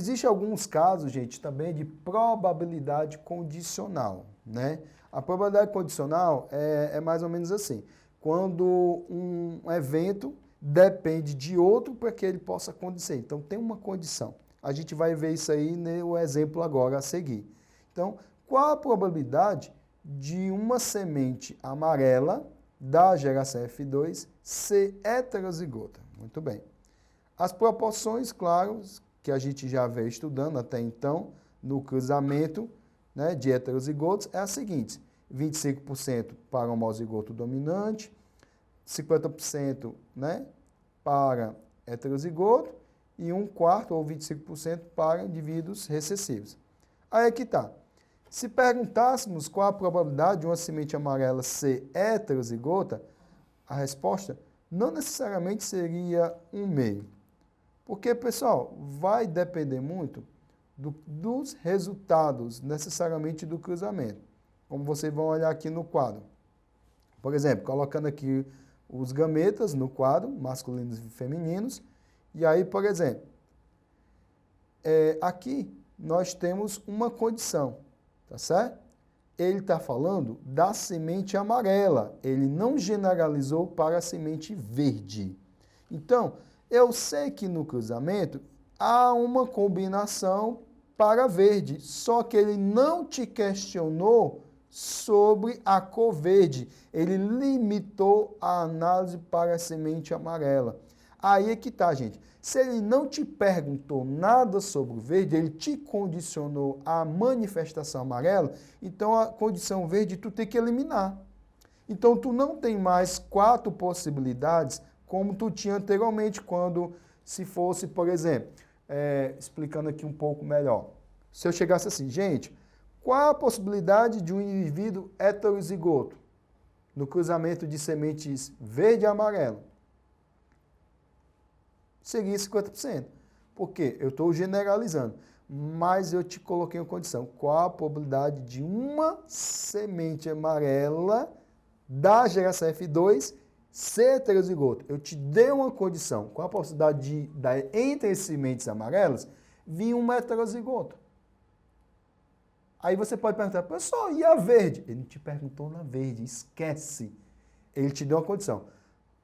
Existem alguns casos, gente, também de probabilidade condicional, né? A probabilidade condicional é mais ou menos assim. Quando um evento depende de outro para que ele possa acontecer. Então, tem uma condição. A gente vai ver isso aí no exemplo agora a seguir. Então, qual a probabilidade de uma semente amarela da geração F2 ser heterozigota? Muito bem. As proporções, claro, que a gente já veio estudando até então, no cruzamento, né, de heterozigotos, é a seguinte: 25% para homozigoto dominante, 50%, né, para heterozigoto e 1/4 ou 25% para indivíduos recessivos. Aí é que está. Se perguntássemos qual a probabilidade de uma semente amarela ser heterozigota, a resposta não necessariamente seria 1/2. Porque, pessoal, vai depender muito dos resultados, necessariamente do cruzamento. Como vocês vão olhar aqui no quadro. Por exemplo, colocando aqui os gametas no quadro, masculinos e femininos. E aí, por exemplo, aqui nós temos uma condição, tá certo? Ele está falando da semente amarela. Ele não generalizou para a semente verde. Então, eu sei que no cruzamento há uma combinação para verde, só que ele não te questionou sobre a cor verde. Ele limitou a análise para a semente amarela. Aí é que tá, gente. Se ele não te perguntou nada sobre o verde, ele te condicionou à manifestação amarela, então a condição verde tu tem que eliminar. Então tu não tem mais 4 possibilidades como tu tinha anteriormente, quando se fosse, por exemplo, explicando aqui um pouco melhor. Se eu chegasse assim, gente, qual a possibilidade de um indivíduo heterozigoto no cruzamento de sementes verde e amarelo? Seria 50%. Por quê? Eu estou generalizando. Mas eu te coloquei uma condição. Qual a probabilidade de uma semente amarela da geração F2 ser heterozigoto? Eu te dei uma condição. Qual a possibilidade entre as sementes amarelas vir uma heterozigoto? Aí você pode perguntar, pessoal, e a verde? Ele não te perguntou na verde, esquece. Ele te deu uma condição.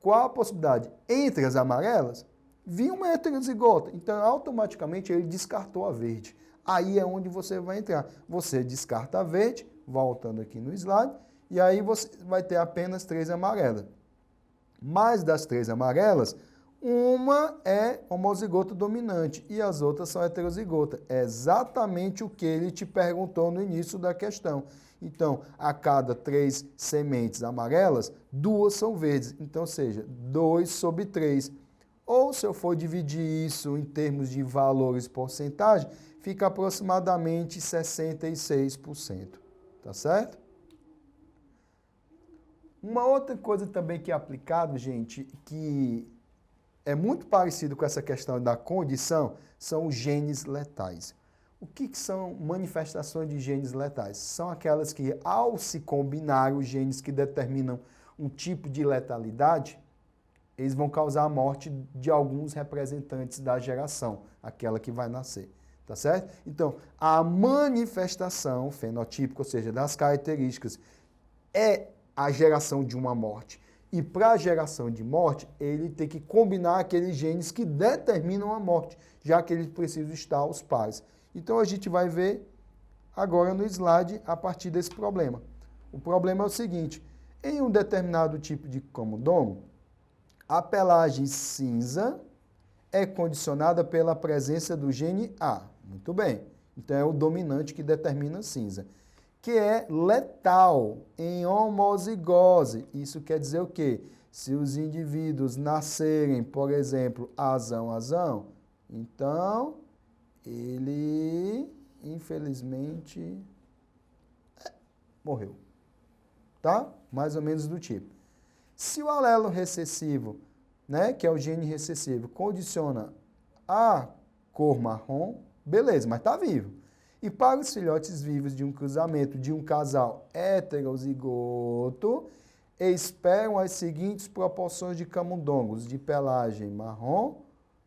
Qual a possibilidade entre as amarelas vir uma heterozigota? Então, automaticamente, ele descartou a verde. Aí é onde você vai entrar. Você descarta a verde, voltando aqui no slide, e aí você vai ter apenas 3 amarelas. Mas das 3 amarelas, uma é homozigota dominante e as outras são heterozigota. É exatamente o que ele te perguntou no início da questão. Então, a cada 3 sementes amarelas, 2 são verdes. Então, seja, 2/3. Ou se eu for dividir isso em termos de valores porcentagem, fica aproximadamente 66%. Tá certo? Uma outra coisa também que é aplicado, gente, que é muito parecido com essa questão da condição, são os genes letais. O que são manifestações de genes letais? São aquelas que, ao se combinar os genes que determinam um tipo de letalidade, eles vão causar a morte de alguns representantes da geração, aquela que vai nascer, tá certo? Então, a manifestação fenotípica, ou seja, das características, é a geração de uma morte. E para a geração de morte, ele tem que combinar aqueles genes que determinam a morte, já que eles precisam estar aos pares. Então, a gente vai ver agora no slide a partir desse problema. O problema é o seguinte: em um determinado tipo de camundongo, a pelagem cinza é condicionada pela presença do gene A. Muito bem. Então, é o dominante que determina a cinza. Que é letal em homozigose. Isso quer dizer o quê? Se os indivíduos nascerem, por exemplo, azão, então ele, infelizmente, morreu. Tá? Mais ou menos do tipo. Se o alelo recessivo, né, que é o gene recessivo, condiciona a cor marrom, beleza, mas está vivo. E para os filhotes vivos de um cruzamento de um casal heterozigoto, esperam as seguintes proporções de camundongos de pelagem marrom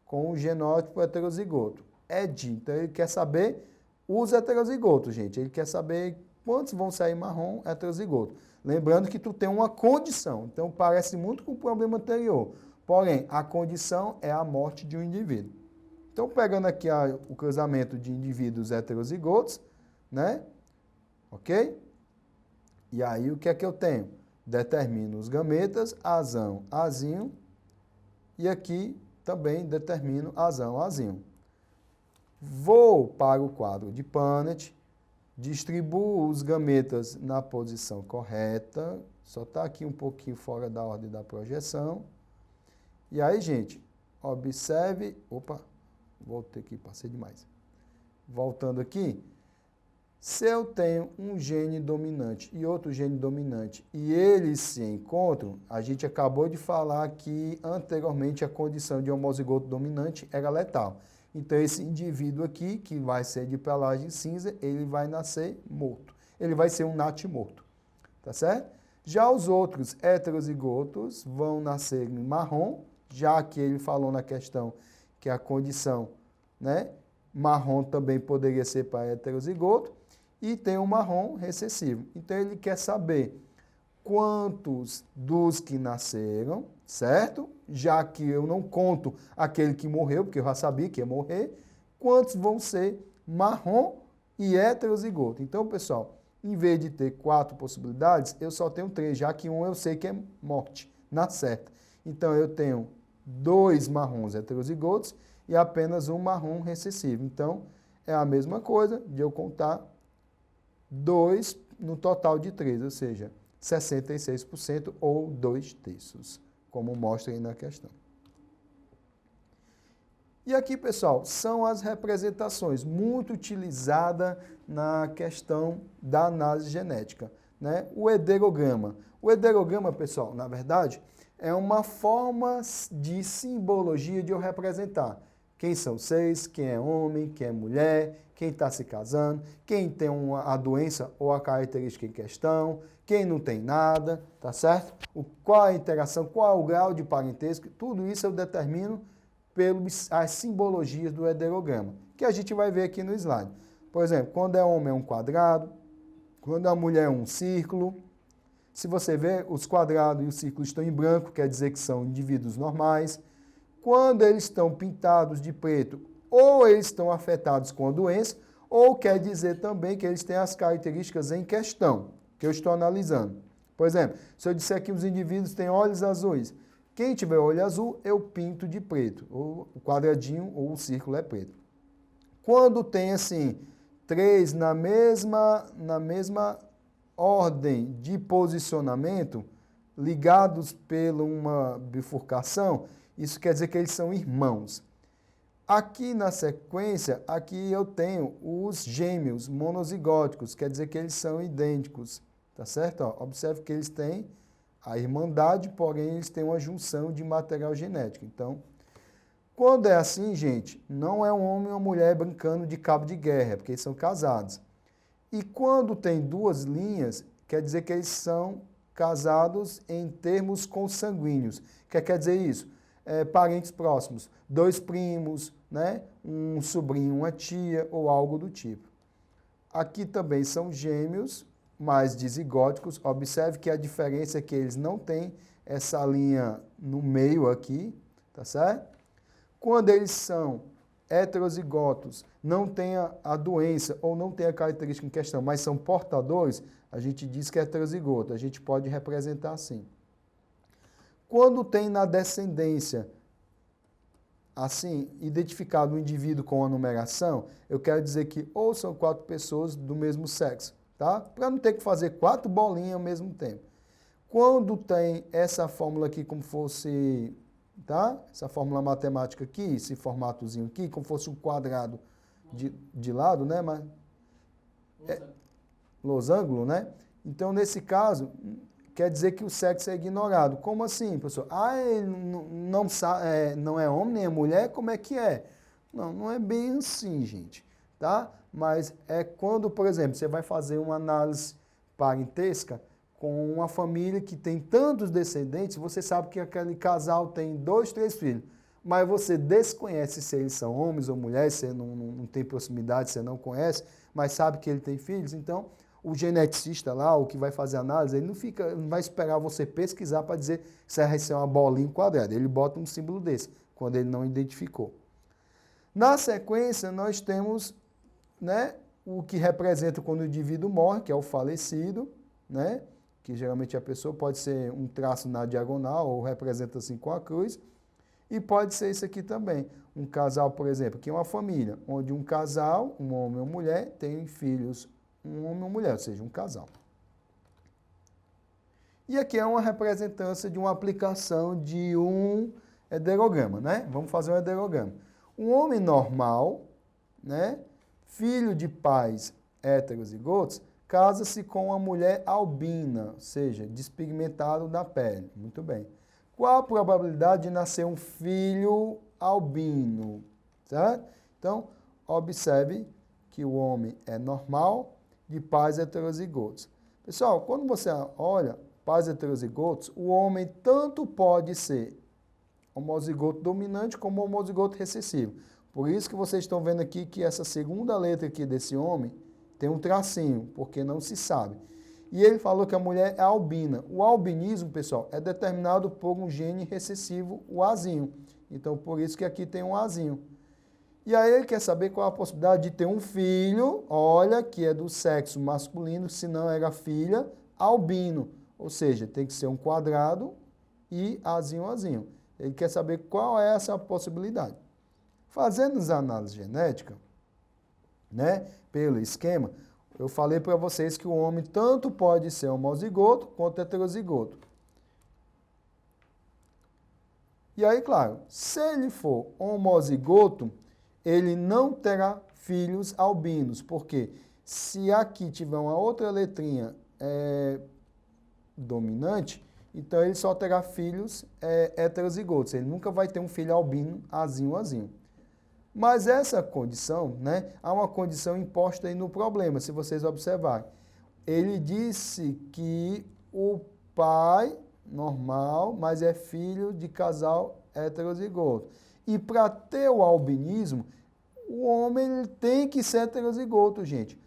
com o genótipo heterozigoto. é de. Então, ele quer saber os heterozigotos, gente. Ele quer saber quantos vão sair marrom heterozigoto. Lembrando que tu tem uma condição. Então, parece muito com o problema anterior. Porém, a condição é a morte de um indivíduo. Então, pegando aqui o cruzamento de indivíduos heterozigotos, né? Ok? E aí, o que é que eu tenho? Determino os gametas, azão, azinho. E aqui também determino azão, azinho. Vou para o quadro de Punnett, distribuo os gametas na posição correta, só está aqui um pouquinho fora da ordem da projeção. E aí, gente, observe, opa, voltei aqui, passei demais. Voltando aqui, se eu tenho um gene dominante e outro gene dominante e eles se encontram, a gente acabou de falar que anteriormente a condição de homozigoto dominante era letal. Então, esse indivíduo aqui, que vai ser de pelagem cinza, ele vai nascer morto. Ele vai ser um natimorto, tá certo? Já os outros heterozigotos vão nascer em marrom, já que ele falou na questão que a condição, né, marrom também poderia ser para heterozigoto, e tem um marrom recessivo. Então, ele quer saber quantos dos que nasceram, certo? Já que eu não conto aquele que morreu, porque eu já sabia que ia morrer, quantos vão ser marrom e heterozigoto. Então, pessoal, em vez de ter 4 possibilidades, eu só tenho 3, já que um eu sei que é morte, na certa. Então, eu tenho 2 marrons heterozigotos e apenas um marrom recessivo. Então, é a mesma coisa de eu contar 2 no total de 3, ou seja, 66% ou 2/3, como mostra aí na questão. E aqui, pessoal, são as representações muito utilizadas na questão da análise genética, né? O heterograma. O heterograma, pessoal, na verdade, é uma forma de simbologia de eu representar quem são vocês, quem é homem, quem é mulher, quem está se casando, quem tem a doença ou a característica em questão, quem não tem nada, tá certo? Qual a interação, qual é o grau de parentesco, tudo isso eu determino pelas simbologias do heterograma, que a gente vai ver aqui no slide. Por exemplo, quando é homem é um quadrado, quando a mulher é um círculo. Se você ver, os quadrados e os círculos estão em branco, quer dizer que são indivíduos normais. Quando eles estão pintados de preto, ou eles estão afetados com a doença, ou quer dizer também que eles têm as características em questão, que eu estou analisando. Por exemplo, se eu disser que os indivíduos têm olhos azuis, quem tiver olho azul, eu pinto de preto, ou o quadradinho ou o círculo é preto. Quando tem assim, 3 na mesma ordem de posicionamento, ligados por uma bifurcação, isso quer dizer que eles são irmãos. Aqui na sequência, aqui eu tenho os gêmeos monozigóticos, quer dizer que eles são idênticos, tá certo? Ó, observe que eles têm a irmandade, porém eles têm uma junção de material genético. Então, quando é assim, gente, não é um homem e uma mulher brincando de cabo de guerra, porque eles são casados. E quando tem 2 linhas, quer dizer que eles são casados em termos consanguíneos. O que quer dizer isso? Parentes próximos, 2 primos, né? Um sobrinho, uma tia ou algo do tipo. Aqui também são gêmeos, mas dizigóticos. Observe que a diferença é que eles não têm essa linha no meio aqui, tá certo? Quando eles são heterozigotos, não têm a doença ou não têm a característica em questão, mas são portadores, a gente diz que é heterozigoto, a gente pode representar assim. Quando tem na descendência, assim, identificado um indivíduo com a numeração, eu quero dizer que ou são 4 pessoas do mesmo sexo, tá? Para não ter que fazer 4 bolinhas ao mesmo tempo. Quando tem essa fórmula aqui como fosse, tá? Essa fórmula matemática aqui, esse formatozinho aqui, como fosse um quadrado de lado, né? Mas, losango, né? Então, nesse caso, quer dizer que o sexo é ignorado. Como assim, professor? Ele não é homem nem é mulher? Como é que é? Não, não é bem assim, gente, tá? Mas é quando, por exemplo, você vai fazer uma análise parentesca com uma família que tem tantos descendentes, você sabe que aquele casal tem 2, 3 filhos. mas você desconhece se eles são homens ou mulheres, você não tem proximidade, você não conhece, mas sabe que ele tem filhos, então o geneticista lá, o que vai fazer a análise, ele não vai esperar você pesquisar para dizer se vai ser uma bolinha quadrada. Ele bota um símbolo desse, quando ele não identificou. Na sequência, nós temos, né, o que representa quando o indivíduo morre, que é o falecido, né, que geralmente a pessoa pode ser um traço na diagonal ou representa assim com a cruz, e pode ser isso aqui também. Um casal, por exemplo, que é uma família, onde um casal, um homem ou mulher, tem filhos, um homem ou mulher, ou seja, um casal. E aqui é uma representância de uma aplicação de um heterograma, né? Vamos fazer um heterograma. Um homem normal, né, filho de pais heterozigotos, casa-se com uma mulher albina, ou seja, despigmentado da pele. Muito bem. Qual a probabilidade de nascer um filho albino? Certo? Então, observe que o homem é normal, de pais heterozigotos. Pessoal, quando você olha pais heterozigotos, o homem tanto pode ser homozigoto dominante como homozigoto recessivo. Por isso que vocês estão vendo aqui que essa segunda letra aqui desse homem tem um tracinho, porque não se sabe. E ele falou que a mulher é albina. O albinismo, pessoal, é determinado por um gene recessivo, o Azinho. Então, por isso que aqui tem um Azinho. E aí ele quer saber qual a possibilidade de ter um filho, olha, que é do sexo masculino, se não era filha, albino. Ou seja, tem que ser um quadrado e Azinho, Azinho. Ele quer saber qual é essa possibilidade. Fazendo as análises genéticas, né, pelo esquema, eu falei para vocês que o homem tanto pode ser homozigoto quanto heterozigoto. E aí, claro, se ele for homozigoto, ele não terá filhos albinos, porque se aqui tiver uma outra letrinha dominante, então ele só terá filhos heterozigotos, ele nunca vai ter um filho albino, azinho, azinho. Mas essa condição, né, há uma condição imposta aí no problema, se vocês observarem. Ele disse que o pai, normal, mas é filho de casal heterozigoto. E para ter o albinismo, o homem ele tem que ser heterozigoto, gente.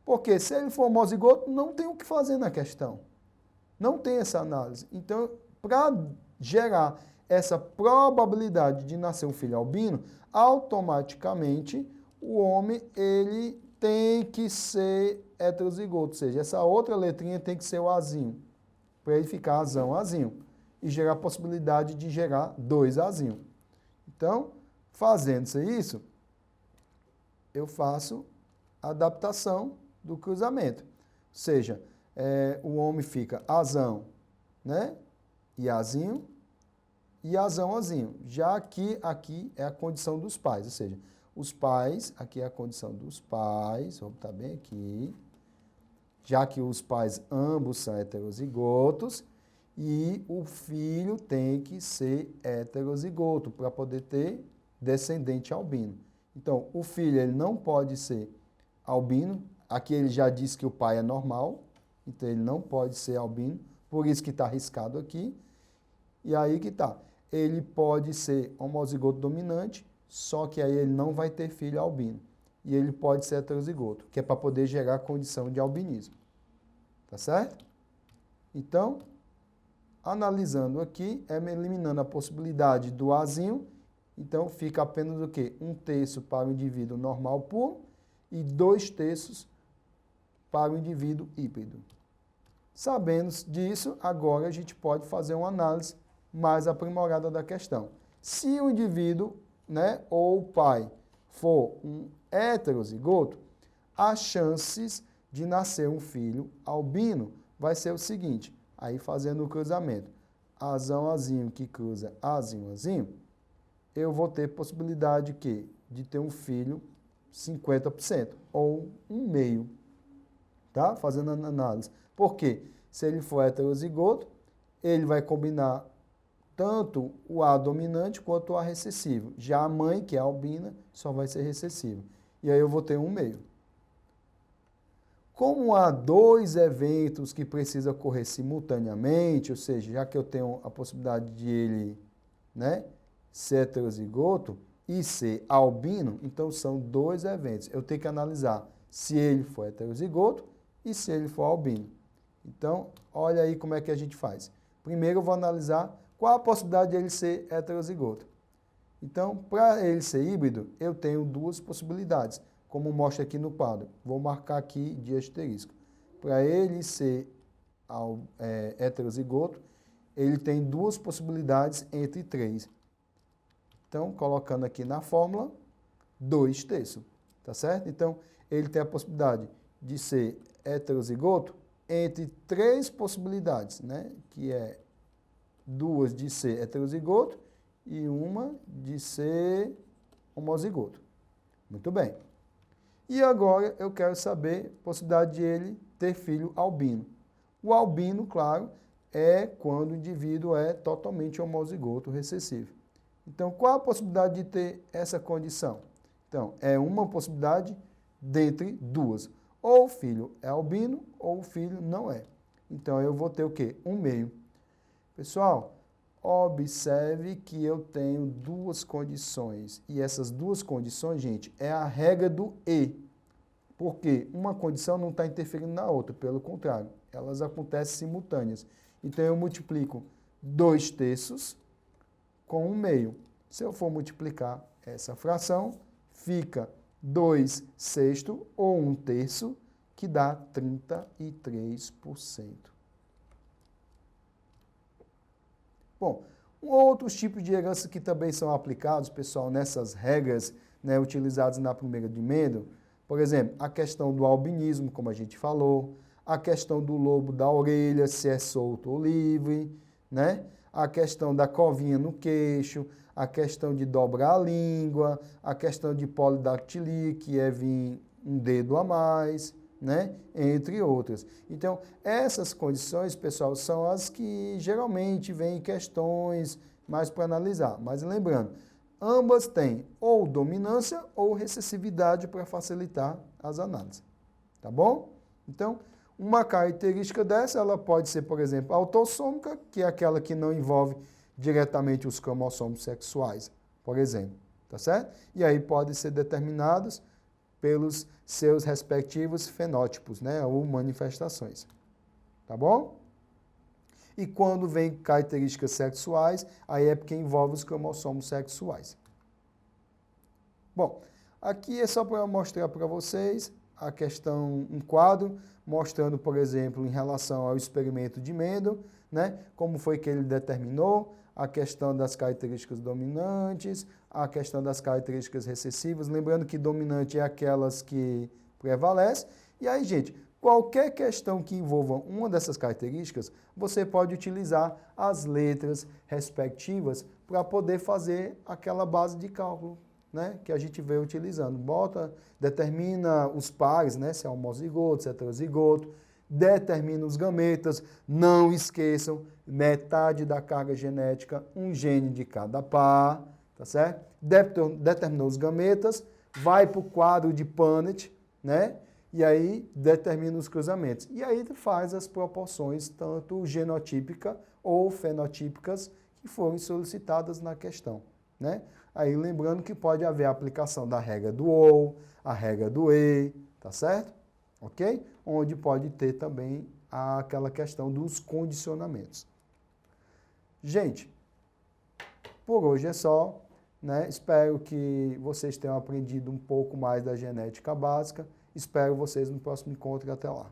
Porque se ele for homozigoto, não tem o que fazer na questão. Não tem essa análise. Então, para gerar essa probabilidade de nascer um filho albino, automaticamente o homem ele tem que ser heterozigoto, ou seja, essa outra letrinha tem que ser o azinho, para ele ficar azão, azinho, e gerar a possibilidade de gerar dois azinhos. Então, fazendo isso, eu faço a adaptação do cruzamento, ou seja, o homem fica azão, né, e azinho, e azão, azinho. Já aqui é a condição dos pais, ou seja, os pais, aqui é a condição dos pais, vamos botar bem aqui, já que os pais ambos são heterozigotos, e o filho tem que ser heterozigoto para poder ter descendente albino. Então, o filho ele não pode ser albino, aqui ele já disse que o pai é normal, então ele não pode ser albino, por isso que está arriscado aqui, e aí que está. Ele pode ser homozigoto dominante, só que aí ele não vai ter filho albino. E ele pode ser heterozigoto, que é para poder gerar a condição de albinismo. Tá certo? Então, analisando aqui, eliminando a possibilidade do azinho, então fica apenas o quê? 1/3 para o indivíduo normal puro e 2/3 para o indivíduo híbrido. Sabendo disso, agora a gente pode fazer uma análise mais aprimorada da questão. Se o indivíduo, né, ou o pai for um heterozigoto, as chances de nascer um filho albino vai ser o seguinte, aí fazendo o cruzamento, azão, azinho que cruza azinho, azinho, eu vou ter possibilidade de ter um filho 50%, ou um meio, tá? Fazendo a análise. Por quê? Se ele for heterozigoto, ele vai combinar tanto o A dominante quanto o A recessivo. Já a mãe, que é albina, só vai ser recessiva. E aí eu vou ter um meio. Como há dois eventos que precisam ocorrer simultaneamente, ou seja, já que eu tenho a possibilidade de ele, né, ser heterozigoto e ser albino, então são dois eventos. Eu tenho que analisar se ele for heterozigoto e se ele for albino. Então, olha aí como é que a gente faz. Primeiro eu vou analisar qual a possibilidade de ele ser heterozigoto. Então, para ele ser híbrido, eu tenho duas possibilidades, como mostra aqui no quadro. Vou marcar aqui de asterisco. Para ele ser heterozigoto, ele tem duas possibilidades entre 3. Então, colocando aqui na fórmula, 2/3, tá certo? Então, ele tem a possibilidade de ser heterozigoto entre 3 possibilidades, né? Que é 2 de ser heterozigoto e 1 de ser homozigoto. Muito bem. E agora eu quero saber a possibilidade de ele ter filho albino. O albino, claro, é quando o indivíduo é totalmente homozigoto recessivo. Então, qual a possibilidade de ter essa condição? Então, é uma possibilidade dentre 2. Ou o filho é albino ou o filho não é. Então, eu vou ter o quê? 1/2. Pessoal, observe que eu tenho duas condições. E essas duas condições, gente, é a regra do E. Porque uma condição não está interferindo na outra, pelo contrário, elas acontecem simultâneas. Então, eu multiplico 2/3 com 1/2. Se eu for multiplicar essa fração, fica 2/6 ou 1/3, que dá 33%. Bom, outros tipos de herança que também são aplicados, pessoal, nessas regras, né, utilizadas na primeira de emenda, por exemplo, a questão do albinismo, como a gente falou, a questão do lobo da orelha, se é solto ou livre, né? A questão da covinha no queixo, a questão de dobrar a língua, a questão de polidactilia, que é vir um dedo a mais, né? Entre outras. Então, essas condições, pessoal, são as que geralmente vêm em questões mais para analisar. Mas lembrando, ambas têm ou dominância ou recessividade para facilitar as análises. Tá bom? Então, uma característica dessa, ela pode ser, por exemplo, autossômica, que é aquela que não envolve diretamente os cromossomos sexuais, por exemplo, tá certo? E aí podem ser determinados pelos seus respectivos fenótipos, né, ou manifestações. Tá bom? E quando vem características sexuais, aí é porque envolve os cromossomos sexuais. Bom, aqui é só para mostrar para vocês a questão, um quadro, mostrando, por exemplo, em relação ao experimento de Mendel, né, como foi que ele determinou, a questão das características dominantes, a questão das características recessivas, lembrando que dominante é aquelas que prevalecem. E aí, gente, qualquer questão que envolva uma dessas características, você pode utilizar as letras respectivas para poder fazer aquela base de cálculo, né, que a gente veio utilizando. Determina os pares, né, se é homozigoto, se é heterozigoto, determina os gametas, não esqueçam, metade da carga genética, um gene de cada par, tá certo? Determinou os gametas, vai para o quadro de Punnett, né? E aí determina os cruzamentos. E aí faz as proporções, tanto genotípica ou fenotípicas, que foram solicitadas na questão, né? Aí lembrando que pode haver a aplicação da regra do OU, a regra do E, tá certo? Ok? Onde pode ter também aquela questão dos condicionamentos. Gente, por hoje é só, né? Espero que vocês tenham aprendido um pouco mais da genética básica. Espero vocês no próximo encontro e até lá.